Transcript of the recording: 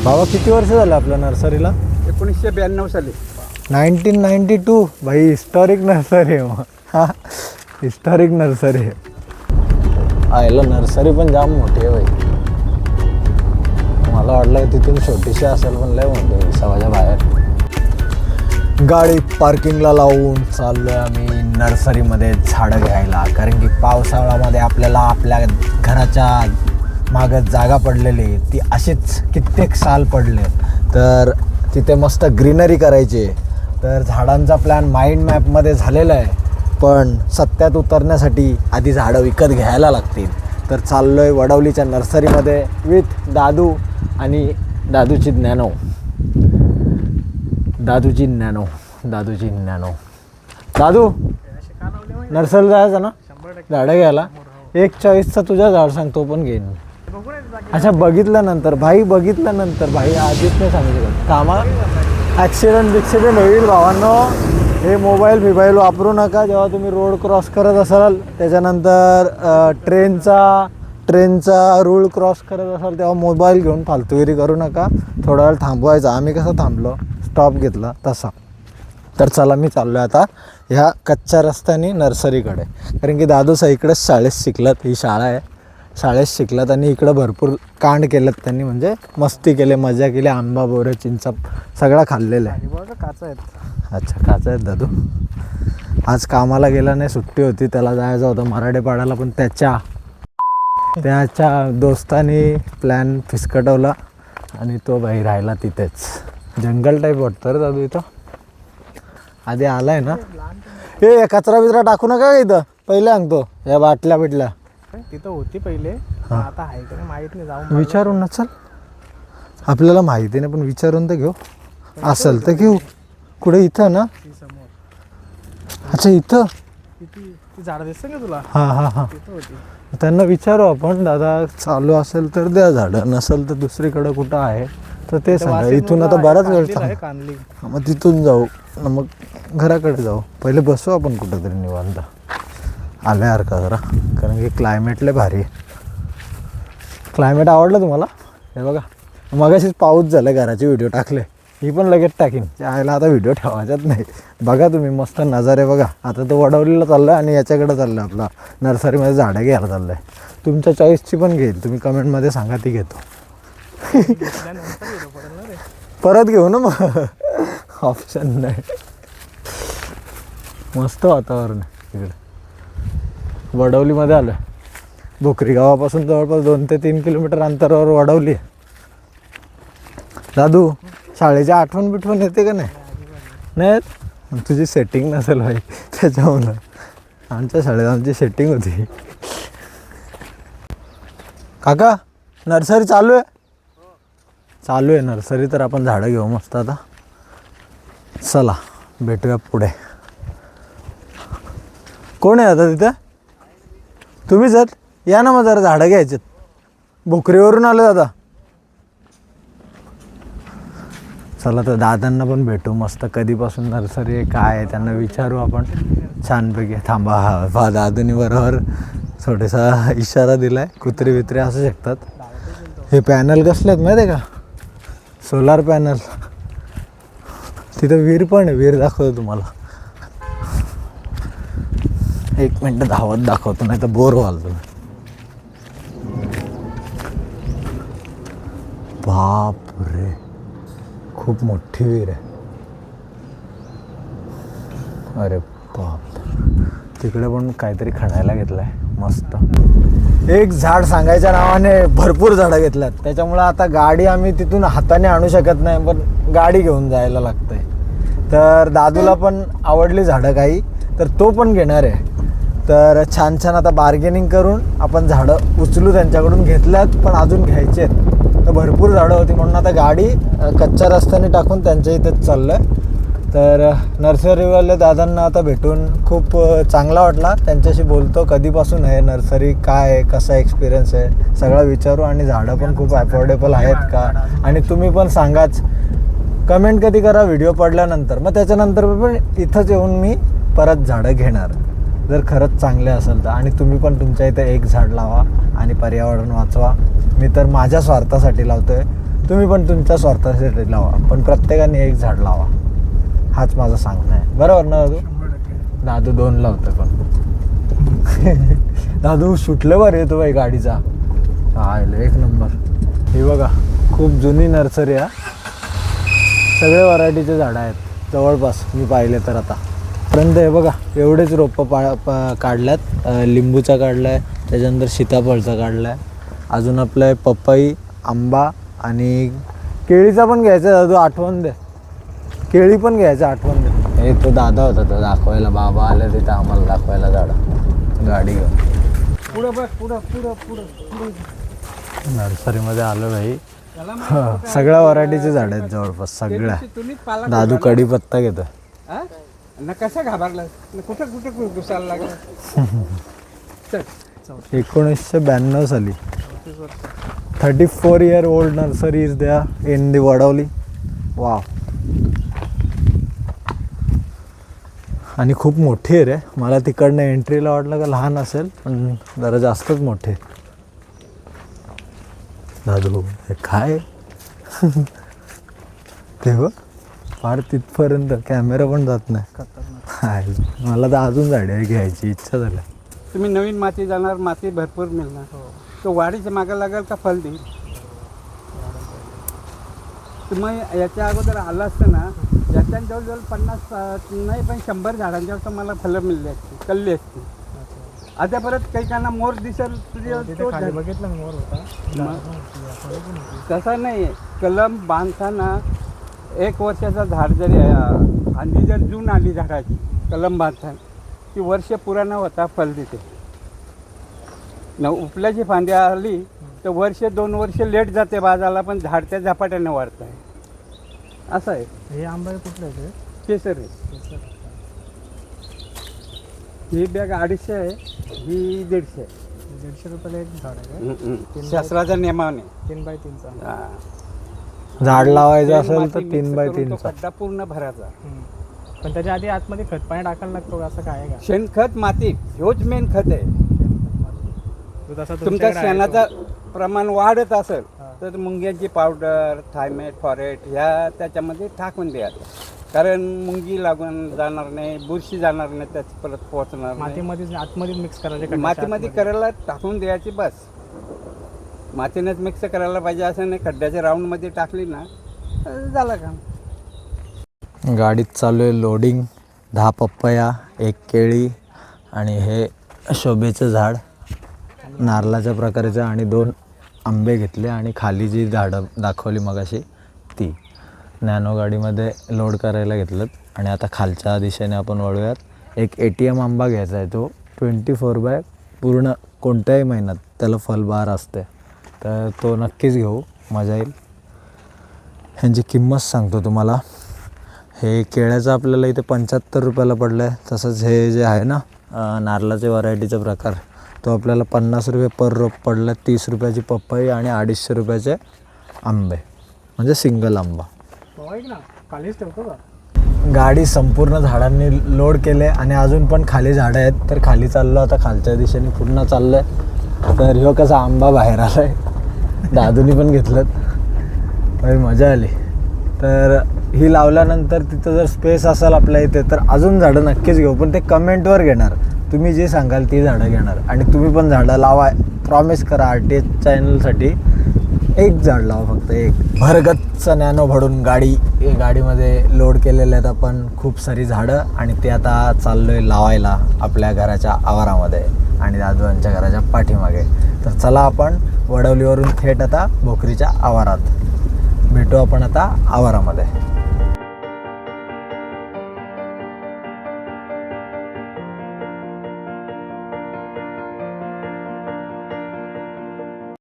बाबा किती वर्ष झालं आपल्या नर्सरीला? 1992 साली. 1992. भाई हिस्टॉरिक नर्सरी आहे मग. हा हिस्टॉरिक नर्सरी आहे. आयला नर्सरी पण जाम मोठी आहे भाई. मला वाटलं तिथून छोटीशी असेल पण लय मोठी आहे सवाच्या बाहेर. गाडी पार्किंगला लावून चाललोय आम्ही नर्सरीमध्ये झाडं घ्यायला. कारण की पावसाळ्यामध्ये आपल्याला आपल्या घराच्या मागं जागा पडलेली ती अशीच कित्येक साल पडले. तर तिथे मस्त ग्रीनरी करायची. तर झाडांचा प्लॅन माइंड मॅपमध्ये झालेला आहे. पण सत्यात उतरण्यासाठी आधी झाडं विकत घ्यायला लागतील. तर चाललो आहे वडवलीच्या नर्सरीमध्ये विथ दादू आणि दादूची नॅनो. दादू नर्सरीला जायचं ना झाडं घ्यायला. 140चा तुझा झाड सांग तो पण घेईन. अच्छा बघितल्यानंतर भाई आधीच नाही सांगू शकत. कामा ॲक्सिडेंट होईल भावांनो. हे मोबाईल वापरू नका जेव्हा तुम्ही रोड क्रॉस करत असाल. त्याच्यानंतर ट्रेनचा रूळ क्रॉस करत असाल तेव्हा मोबाईल घेऊन फालतूगिरी करू नका. थोडा वेळ थांबवायचा. आम्ही कसं थांबलो स्टॉप घेतला तसा. तर चला मी चाललो आहे आता ह्या कच्च्या रस्त्याने नर्सरीकडे. कारण की दादू इकडेच शाळेत शिकलात. ही शाळा आहे. शाळेत शिकलात आणि इकडं भरपूर कांड केलं त्यांनी. म्हणजे मस्ती केली मजा केली. आंबा बोरे चिंचा सगळा खाल्लेला आहे. काचा आहेत. अच्छा काचा आहेत दादू. आज कामाला गेला नाही सुट्टी होती. त्याला जायचं होतं मराठेपाड्याला पण त्याच्या दोस्तानी प्लॅन फिसकटवला आणि तो बाई राहिला तिथेच. जंगल टाईप वाटतं रे दादू इथं. आधी आलाय ना. हे कचरा बिचरा टाकू नका इथं. पहिले सांगतो या बाटल्या बिटल्या तिथं होती पहिले. आता आहे का माहित नाही. जाऊन विचारून ना चल. आपल्याला माहिती नाही पण विचारून तर घेऊ. असेल तर घेऊ. कुठे इथं ना. अच्छा इथं ती झाड दिसतं का तुला? हां तिथं होती. त्यांना विचारू आपण. दादा चालू असेल तर द्या झाडं. नसेल तर दुसरीकडं कुठं आहे तर ते सांगा. इथून आता बराच वेळ कांदली. मग तिथून जाऊ. मग घराकडे जाऊ. पहिले बसू आपण कुठंतरी निवांत आल्यासारखा जरा. कारण की क्लायमेटले भारी. क्लायमेट आवडलं तुम्हाला? हे बघा मगाशीच पाऊस झाला. घराचे व्हिडिओ टाकले. ही पण लगेच टाकीन. त्याला आता व्हिडिओ ठेवायचाच नाही. बघा तुम्ही मस्त नजारे बघा. आता तो वडवलीला चाललं आहे आणि याच्याकडे चाललं आहे आपला नर्सरीमध्ये झाडं घ्यायला चाललं आहे. तुमच्या चॉईसची पण घेईल. तुम्ही कमेंटमध्ये सांगा ती घेतो. परत घेऊ ना मग. ऑप्शन नाही. मस्त वातावरण आहे इकडे. वडवलीमध्ये आलं आहे. भोकरी गावापासून जवळपास 2 ते 3 किलोमीटर अंतरावर वडवली आहे. दादू शाळेची आठवण बिठवण येते का नाही? तुझी सेटिंग नसेल भाई त्याच्यामुळं. आमच्या शाळेत आमची सेटिंग होती. काका नर्सरी चालू आहे नर्सरी. तर आपण झाडं घेऊ मस्त आता. चला भेटूया पुढे. कोण आहे आता तिथं? तुम्हीच आहेत. या ना मग जरा झाडं घ्यायचेत. भोकरीवरून आलो दादा. चला तर दादांना पण भेटू मस्त. कधीपासून नर्सरी आहे काय आहे त्यांना विचारू आपण छानपैकी. थांबा हा दादूनी बरोबर थोडासा इशारा दिला आहे. कुत्री बित्रे असू शकतात. हे पॅनल कसले आहेत माहिती आहे का? Solar panel. तिथं विहीर पण आहे. विहीर दाखवतो तुम्हाला. 1 मिनटं धावत दाखवतो नाही तर बोर व्हाल तुम्ही. बाप रे खूप मोठी विहीर आहे. अरे बाप. तिकडे पण काहीतरी खणायला घेतलं आहे मस्त. एक झाड सांगायच्या नावाने भरपूर झाडं घेतल्यात. त्याच्यामुळं आता गाडी आम्ही तिथून हाताने आणू शकत नाही. पण गाडी घेऊन जायला लागतं आहे. तर दादूला पण आवडली झाडं काही तर तो पण घेणार आहे. तर छान आता बार्गेनिंग करून आपण झाडं उचलू. त्यांच्याकडून घेतल्यात पण अजून घ्यायचे आहेत. तर भरपूर झाडं होती म्हणून आता गाडी कच्च्या रस्त्याने टाकून त्यांच्या इथेच चाललं आहे. तर नर्सरीवाले दादांना आता भेटून खूप चांगला वाटला. त्यांच्याशी बोलतो. कधीपासून आहे नर्सरी, काय आहे, कसा एक्सपिरियन्स आहे सगळं विचारू. आणि झाडं पण खूप अफोर्डेबल आहेत का. आणि तुम्ही पण सांगाच. कमेंट कधी करा व्हिडिओ पडल्यानंतर. मग त्याच्यानंतर पण इथंच येऊन मी परत झाडं घेणार जर खरंच चांगले असेल तर. आणि तुम्ही पण तुमच्या इथे एक झाड लावा आणि पर्यावरण वाचवा. मी तर माझ्या स्वार्थासाठी लावतो आहे. तुम्ही पण तुमच्या स्वार्थासाठी लावा, पण प्रत्येकाने एक झाड लावा, हाच माझा सांगणं आहे. बरोबर ना दादू? 100%. दादू 2 लावतो पण. दादू सुटलं बरं येतो बाई गाडीचा. हा एक नंबर. हे बघा खूप जुनी नर्सरी आहे. सगळे व्हरायटीचे झाडं आहेत जवळपास मी पाहिले तर. आतापर्यंत हे बघा एवढेच रोपं काढल्यात. लिंबूचा काढला आहे, त्याच्यानंतर सीताफळचा काढला आहे, अजून आपलं पपई, आंबा आणि केळीचा पण घ्यायचा दादू, आठवण दे. केळी पण घ्यायचं, आठवण दे. हे तो दादा होता तो दाखवायला, बाबा आले तिथं आम्हाला दाखवायला झाडं गाडी घेऊन. पुढं बघ, पुढं. नर्सरीमध्ये आलो भाई. सगळ्या व्हरायटीचे झाड आहेत जवळपास सगळ्या. दादू कढीपत्ता घेतो. कसा घाबरला, कुठं घुसायला लागला. 1992 साली 34 year old nursery is there in the Wadavali. Wow. आणि खूप मोठी आहे रे. मला तिकडनं एंट्रीला वाटलं का लहान असेल, पण जरा जास्तच मोठे. दादू हे काय ते बघ फार तिथपर्यंत कॅमेरा पण जात नाही. मला तर अजून झाडे घ्यायची इच्छा झाली. तुम्ही नवीन माती जाणार, माती भरपूर मिळणार. तो वाढीच्या मागं लागेल का फल देईल. तुम्ही याच्या अगोदर आलं असतं ना, याच्या जवळजवळ 50 नाही पण 100 झाडांच्यावर तर मला फलं मिळली असती, कल्ली असती. आता परत काही काना मोर दिसेल बघितलं, मोर होता तसा नाही. कलम बांधताना 1 वर्षाचा झाड जरी फांदी जर जून आली झाडाची कलम बांधताना, ती वर्ष पुराणा होता फल देते. न उपल्याची फांदी आली तर 1-2 वर्ष लेट जाते बाजाला, पण झाड त्या झपाट्याने वाढत आहे. असं आहे. हे आंबा कुठलं आहे? केसर आहे. ही बॅग 250 आहे, ही 150 आहे. 150 रुपयाला एक झाड आहे. शास्त्राच्या नियमाने 3x3चा. झाड लावायचं असेल तर 3x3 खड्डा पूर्ण भरायचा. पण त्याच्या आधी आतमध्ये खत पाणी टाकायला लागतो, असं काय आहे का? शेणखत, माती ह्योच मेन खत आहे. तुमच्या शेणाचं प्रमाण वाढत असेल तर मुंग्यांची पावडर, थायमेट, फॉरेट ह्या त्याच्यामध्ये टाकून द्यायचं. कारण मुंगी लागून जाणार नाही, बुरशी जाणार नाही, त्याची परत पोहोचणार नाही. मातीमध्ये आतमध्ये मिक्स करायचे, मातीमध्ये करायला टाकून द्यायची बस. मातीनेच मिक्स करायला पाहिजे असं नाही. खड्ड्याच्या राऊंडमध्ये टाकली ना झालं काम. गाडीत चालू आहे लोडिंग. 10 पपया, 1 केळी आणि हे शोभेचं झाड नारळाच्या प्रकारचं, आणि 2 आंबे घेतले. आणि खाली जी झाडं दाखवली मगाशी ती नॅनो गाडीमध्ये लोड करायला घेतलं. आणि आता खालच्या दिशेने आपण वळूयात. एक ATM आंबा घ्यायचा आहे, तो 24/, पूर्ण कोणत्याही महिन्यात त्याला फलबहार असते, तर तो नक्कीच घेऊ, मजा येईल. ह्यांची किंमत सांगतो तुम्हाला. हे केळ्याचं आपल्याला इथे 75 रुपयाला पडलं आहे. तसंच हे जे आहे ना नारळाचे व्हरायटीचा प्रकार, तो आपल्याला 50 रुपये पर रोप पडला. 30 रुपयाची पपई आणि 250 रुपयाचे आंबे, म्हणजे सिंगल आंबा. खालीच ठेवतो का? गाडी संपूर्ण झाडांनी लोड केले आणि अजून पण खाली झाडं आहेत, तर खाली चाललो आता. खालच्या दिशेने पूर्ण चाललो आहे. तर ह्यो कसा आंबा बाहेर आला आहे, दादूनी पण घेतलं, भाई मजा आली. तर ही लावल्यानंतर तिथं जर स्पेस असेल आपल्या इथे तर अजून झाडं नक्कीच घेऊ, पण ते कमेंटवर घेणार. तुम्ही जे सांगाल ती झाडं घेणार. आणि तुम्ही पण झाडं लावा, प्रॉमिस करा. RTS चॅनलसाठी 1 झाड लावा, फक्त 1. भरगच्च नॅनो भरून गाडीमध्ये लोड केलेले आहेत आपण खूप सारी झाडं. आणि ते आता चाललो आहे लावायला आपल्या घराच्या आवारामध्ये आणि दादूंच्या घराच्या पाठीमागे. तर चला आपण वडवलीवरून थेट आता भोकरीच्या आवारात भेटू आपण आता आवारामध्ये.